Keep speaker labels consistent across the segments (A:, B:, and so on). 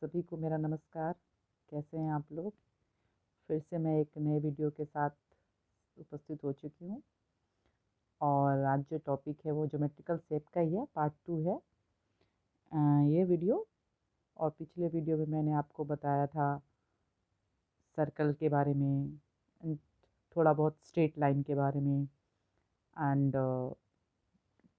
A: सभी को मेरा नमस्कार। कैसे हैं आप लोग? फिर से मैं एक नए वीडियो के साथ उपस्थित हो चुकी हूँ और आज जो टॉपिक है वो ज्योमेट्रिकल शेप का ही है, पार्ट 2 है ये वीडियो। और पिछले वीडियो में मैंने आपको बताया था सर्कल के बारे में, थोड़ा बहुत स्ट्रेट लाइन के बारे में एंड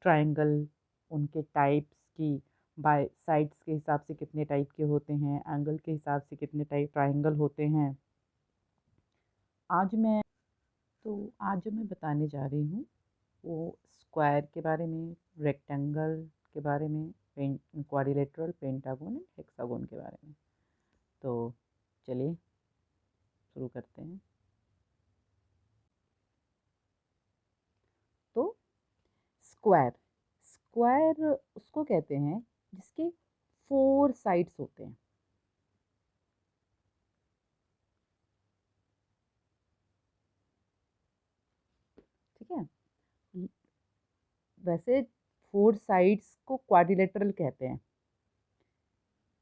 A: ट्रायंगल, उनके टाइप्स की बाय साइड्स के हिसाब से कितने टाइप के होते हैं, एंगल के हिसाब से कितने टाइप ट्रायंगल होते हैं। आज जो मैं बताने जा रही हूँ वो स्क्वायर के बारे में, रेक्टेंगल के बारे में, क्वाड्रिलेटरल, पेंटागन एंड हेक्सागन के बारे में। तो चलिए शुरू करते हैं। तो स्क्वायर स्क्वायर उसको कहते हैं जिसके 4 साइड्स होते हैं। ठीक है, वैसे 4 साइड्स को क्वाड्रिलेटरल कहते हैं।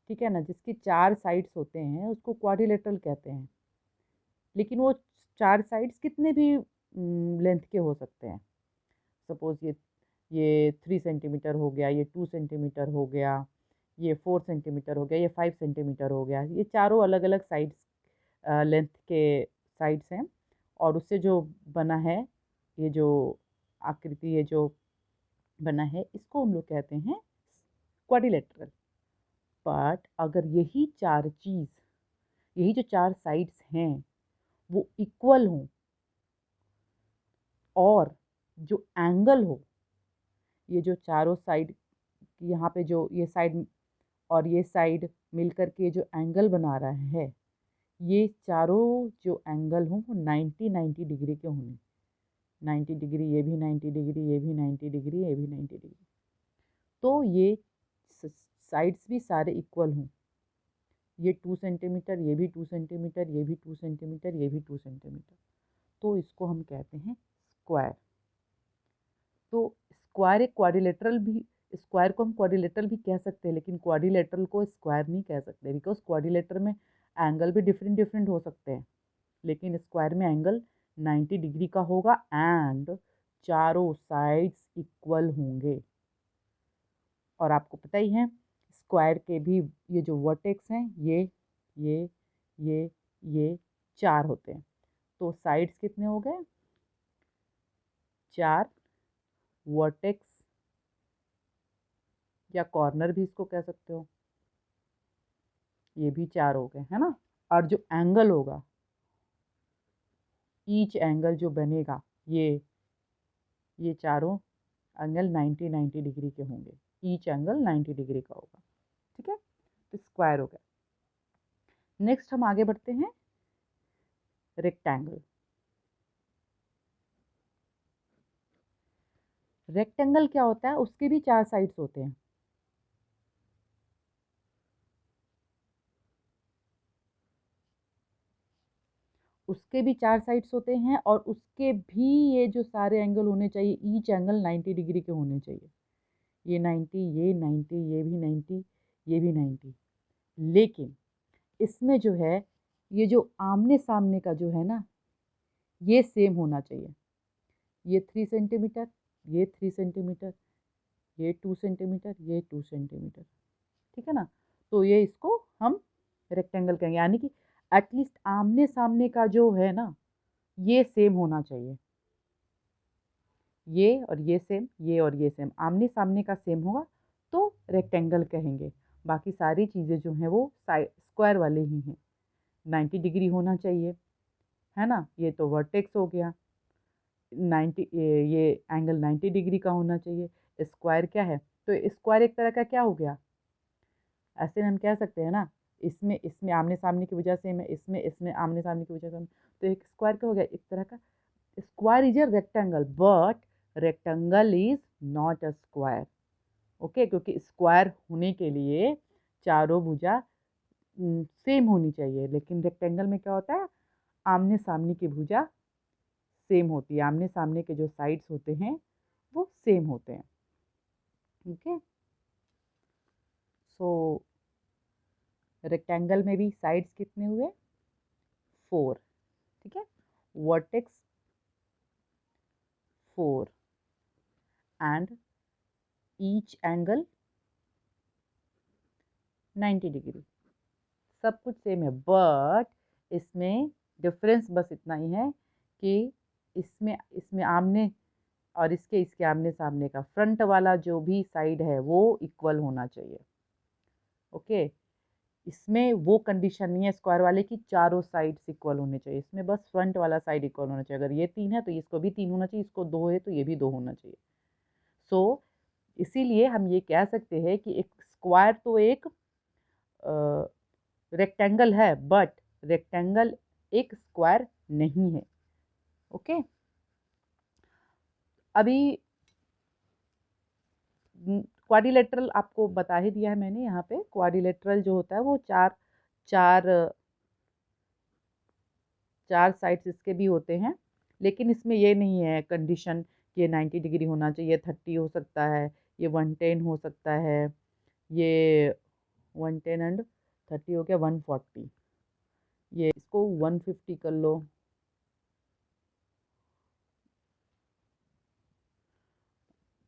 A: ठीक है ना, जिसकी 4 साइड्स होते हैं उसको क्वाड्रिलेटरल कहते हैं। लेकिन वो 4 साइड्स कितने भी लेंथ के हो सकते हैं। सपोज ये 3 सेंटीमीटर हो गया, ये 2 सेंटीमीटर हो गया, ये 4 सेंटीमीटर हो गया, ये 5 सेंटीमीटर हो गया। ये चारों अलग अलग साइड्स लेंथ के साइड्स हैं। और उससे जो बना है, ये जो आकृति, ये जो बना है, इसको हम लोग कहते हैं क्वाड्रिलेटरल। बट अगर यही जो 4 साइड्स हैं वो इक्वल हों और जो एंगल हो, ये जो चारों साइड, यहाँ पे जो ये साइड और ये साइड मिलकर के जो एंगल बना रहा है, ये चारों जो एंगल हों वो 90 डिग्री के होंगे। 90 डिग्री, ये भी 90 डिग्री, ये भी 90 डिग्री, ये भी 90 डिग्री। तो ये साइड्स भी सारे इक्वल हों। ये 2 सेंटीमीटर, ये भी 2 सेंटीमीटर, ये भी 2 सेंटीमीटर, ये भी 2 सेंटीमीटर। तो इसको हम कहते हैं स्क्वायर। तो स्क्वायर एक क्वाड्रिलेटरल भी, स्क्वायर को हम क्वाड्रिलेटरल भी कह सकते हैं, लेकिन क्वाड्रिलेटरल को स्क्वायर नहीं कह सकते, बिकॉज क्वाड्रिलेटर में एंगल भी डिफरेंट डिफरेंट हो सकते हैं। लेकिन स्क्वायर में एंगल 90 डिग्री का होगा एंड चारों साइड्स इक्वल होंगे। और आपको पता ही है स्क्वायर के भी ये जो वर्टेक्स हैं, ये ये ये 4 होते हैं। तो साइड्स कितने हो गए? 4 वर्टेक्स, या कॉर्नर भी इसको कह सकते हो, ये भी 4 हो गए, है ना। और जो एंगल होगा, ईच एंगल जो बनेगा, ये चारों एंगल 90 डिग्री के होंगे। ईच एंगल 90 डिग्री का होगा। ठीक है, तो स्क्वायर हो गया। नेक्स्ट हम आगे बढ़ते हैं, रेक्टेंगल। रेक्टेंगल क्या होता है? उसके भी 4 साइड्स होते हैं। उसके भी 4 साइड्स होते हैं और उसके भी ये जो सारे एंगल होने चाहिए, ईच एंगल 90 डिग्री के होने चाहिए। ये 90, ये 90, ये भी 90, ये भी 90। लेकिन इसमें जो है, ये जो आमने सामने का जो है ना, ये सेम होना चाहिए। ये 3 सेंटीमीटर, ये 3 सेंटीमीटर, ये 2 सेंटीमीटर, ये 2 सेंटीमीटर। ठीक है ना। तो ये इसको हम रेक्टेंगल कहेंगे, यानी कि एटलीस्ट आमने सामने का जो है ना, ये सेम होना चाहिए। ये और ये सेम, ये और ये सेम, आमने सामने का सेम होगा तो रेक्टेंगल कहेंगे। बाकी सारी चीज़ें जो हैं वो स्क्वायर वाले ही हैं। 90 डिग्री होना चाहिए, है ना। ये तो वर्टेक्स हो गया। 90, ये एंगल 90 डिग्री का होना चाहिए। स्क्वायर क्या है? तो स्क्वायर एक तरह का क्या हो गया? ऐसे में हम कह सकते हैं ना, इसमें इसमें आमने सामने की वजह से, मैं इसमें इसमें आमने सामने की वजह से, तो एक स्क्वायर क्या हो गया? एक तरह का square is a rectangle, but rectangle is not a square. Okay, क्योंकि स्क्वायर होने के लिए चारों भुजा सेम होनी चाहिए, लेकिन रेक्टेंगल में क्या होता है? आमने सामने की भुजा सेम होती है, आमने सामने के जो साइड्स होते हैं वो सेम होते हैं। ओके, सो रेक्टेंगल में भी साइड्स कितने हुए? 4, ठीक है। Vertex 4 and each angle 90 degree. सब कुछ सेम है, बट इसमें डिफरेंस बस इतना ही है कि इसमें इसमें आमने और इसके आमने सामने का फ्रंट वाला जो भी साइड है वो इक्वल होना चाहिए। ओके, इसमें वो कंडीशन नहीं है स्क्वायर वाले की चारों साइड्स इक्वल होने चाहिए, इसमें बस फ्रंट वाला साइड इक्वल होना चाहिए। अगर ये 3 है तो इसको भी 3 होना चाहिए, इसको 2 है तो ये भी 2 होना चाहिए। सो इसीलिए हम ये कह सकते हैं कि एक स्क्वायर तो एक रेक्टेंगल है, बट रेक्टेंगल एक स्क्वायर नहीं है। ओके, अभी क्वाड्रिलेटरल आपको बता ही दिया है मैंने। यहाँ पे क्वाड्रिलेटरल जो होता है वो चार चार चार साइड्स इसके भी होते हैं, लेकिन इसमें ये नहीं है कंडीशन कि ये 90 डिग्री होना चाहिए, 30 हो सकता है, ये 110 हो सकता है, ये 110 एंड 30 हो गया 140, ये इसको 150 कर लो,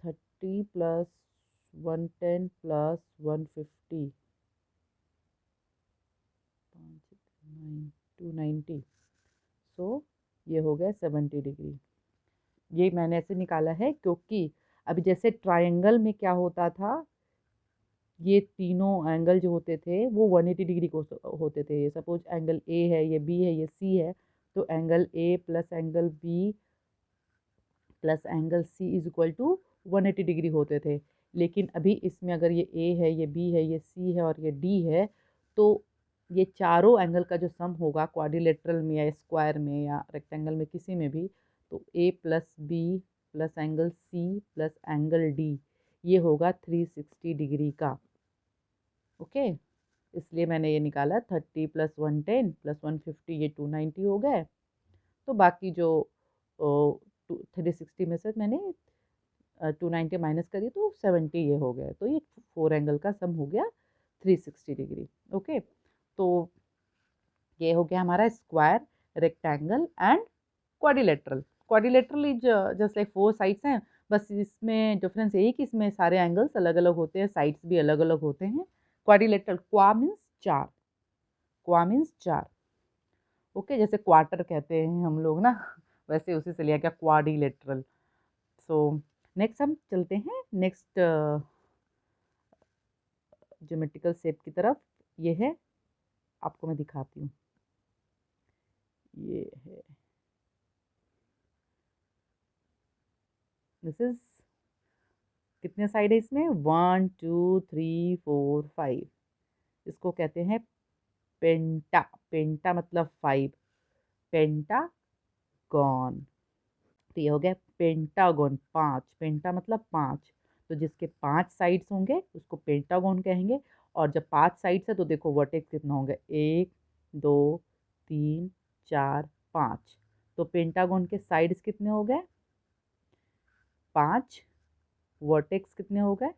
A: 30 प्लस 110 प्लस 150 290, सो ये हो गया 70 डिग्री। ये मैंने ऐसे निकाला है क्योंकि अभी जैसे ट्रायंगल में क्या होता था, ये तीनों एंगल जो होते थे वो 180 डिग्री को होते थे। सपोज एंगल ए है, ये बी है, ये सी है, तो angle A plus angle B plus angle C is equal to 180 degree होते थे। लेकिन अभी इसमें अगर ये ए है, ये बी है, ये सी है और ये डी है, तो ये चारों एंगल का जो सम होगा क्वाड्रिलेटरल में या स्क्वायर में या रेक्टेंगल में किसी में भी, तो A plus B plus angle C plus angle D ये होगा 360 डिग्री का। ओके, इसलिए मैंने ये निकाला 30 प्लस 110 प्लस 150, ये 290 हो गए। तो बाकी जो 360 में से मैंने 290 माइनस करी तो 70 ये हो गए, तो ये 4 एंगल का सम हो गया 360 डिग्री। ओके, तो ये हो गया हमारा square, rectangle and quadrilateral. Quadrilateral is just like 4 sides हैं, बस इसमें डिफरेंस यही कि इसमें सारे एंगल्स अलग अलग होते हैं, साइड्स भी अलग अलग होते हैं। क्वाड्रिलेटरल, क्वा मीन्स 4, क्वा मीन्स 4। ओके, जैसे क्वार्टर कहते हैं हम लोग ना, वैसे उसी से लिया गया क्वाड्रिलेटरल। सो नेक्स्ट हम चलते हैं नेक्स्ट ज्योमेट्रिकल शेप की तरफ। ये है, आपको मैं दिखाती हूँ, ये है, दिस इज, कितने साइड है इसमें, 1 2 3 4 5, इसको कहते हैं पेंटा। पेंटा मतलब 5, पेंटागॉन। तो ये हो गया पेंटागन, 5, पेंटा मतलब 5, तो जिसके 5 साइड्स होंगे उसको पेंटागन कहेंगे। और जब 5 साइड्स है तो देखो वर्टेक्स कितना होंगे, 1 2 3 4 5, तो पेंटागन के साइड्स कितने हो गए, 5, वर्टेक्स कितने हो गए,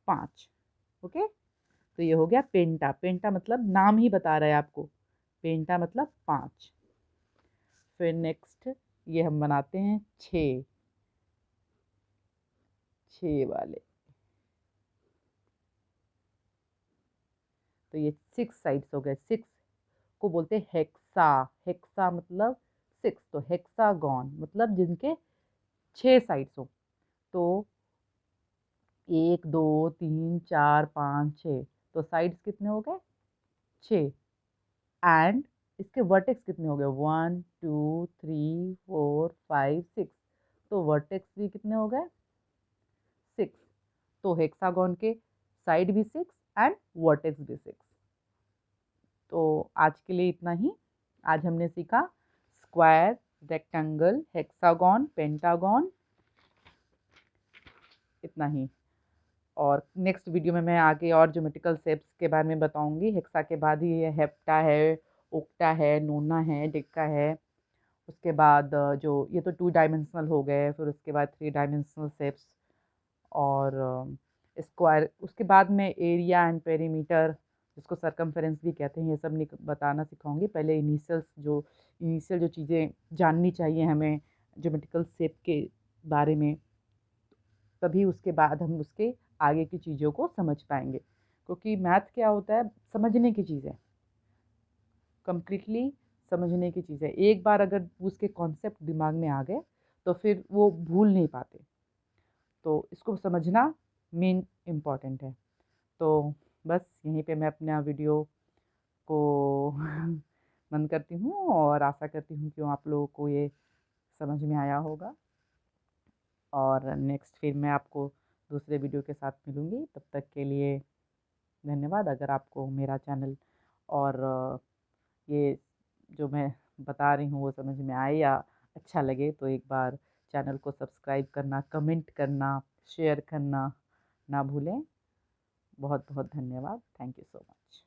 A: 5। ओके, तो ये हो गया पेंटा। पेंटा मतलब नाम ही बता रहा है आपको, पेंटा मतलब 5। फिर नेक्स्ट ये हम बनाते हैं 6, 6 वाले, तो ये 6 साइड्स हो गए। 6 को बोलते हैं हेक्सा, हेक्सा मतलब 6, तो हेक्सागॉन मतलब जिनके 6 साइड्स हो। तो 1 2 3 4 5 6, तो साइड्स कितने हो गए, 6, एंड इसके वर्टेक्स कितने हो गए, 1 2 3 4 5 6, तो वर्टेक्स भी कितने हो गए, 6। तो हेक्सागॉन के साइड भी 6 एंड वर्टेक्स भी 6। तो आज के लिए इतना ही। आज हमने सीखा स्क्वायर, रेक्टेंगल, हेक्सागॉन, पेंटागॉन, इतना ही। और नेक्स्ट वीडियो में मैं आगे और ज्योमेट्रिकल शेप्स के बारे में बताऊंगी। हेक्सा के बाद ही ये हेप्टा है, ओक्टा है, नोना है, डेक्का है। उसके बाद जो ये तो 2 डायमेंशनल हो गए, फिर उसके बाद 3 डायमेंशनल शेप्स, और स्क्वायर, उसके बाद मैं एरिया एंड पेरीमीटर, जिसको सरकमफेरेंस भी कहते हैं, ये सब बताना सिखाऊंगी। पहले इनिशियल जो चीज़ें जाननी चाहिए हमें ज्योमेट्रिकल शेप के बारे में, तभी उसके बाद हम उसके आगे की चीज़ों को समझ पाएंगे। क्योंकि मैथ क्या होता है, समझने की चीज़ है, कंप्लीटली समझने की चीज़ है। एक बार अगर उसके कॉन्सेप्ट दिमाग में आ गए तो फिर वो भूल नहीं पाते, तो इसको समझना मेन इम्पॉर्टेंट है। तो बस यहीं पे मैं अपना वीडियो को बंद करती हूँ, और आशा करती हूँ कि आप लोगों को ये समझ में आया होगा। और नेक्स्ट फिर मैं आपको दूसरे वीडियो के साथ मिलूँगी। तब तक के लिए धन्यवाद। अगर आपको मेरा चैनल और ये जो मैं बता रही हूँ वो समझ में आए या अच्छा लगे, तो एक बार चैनल को सब्सक्राइब करना, कमेंट करना, शेयर करना ना भूलें। बहुत बहुत धन्यवाद। Thank you so much.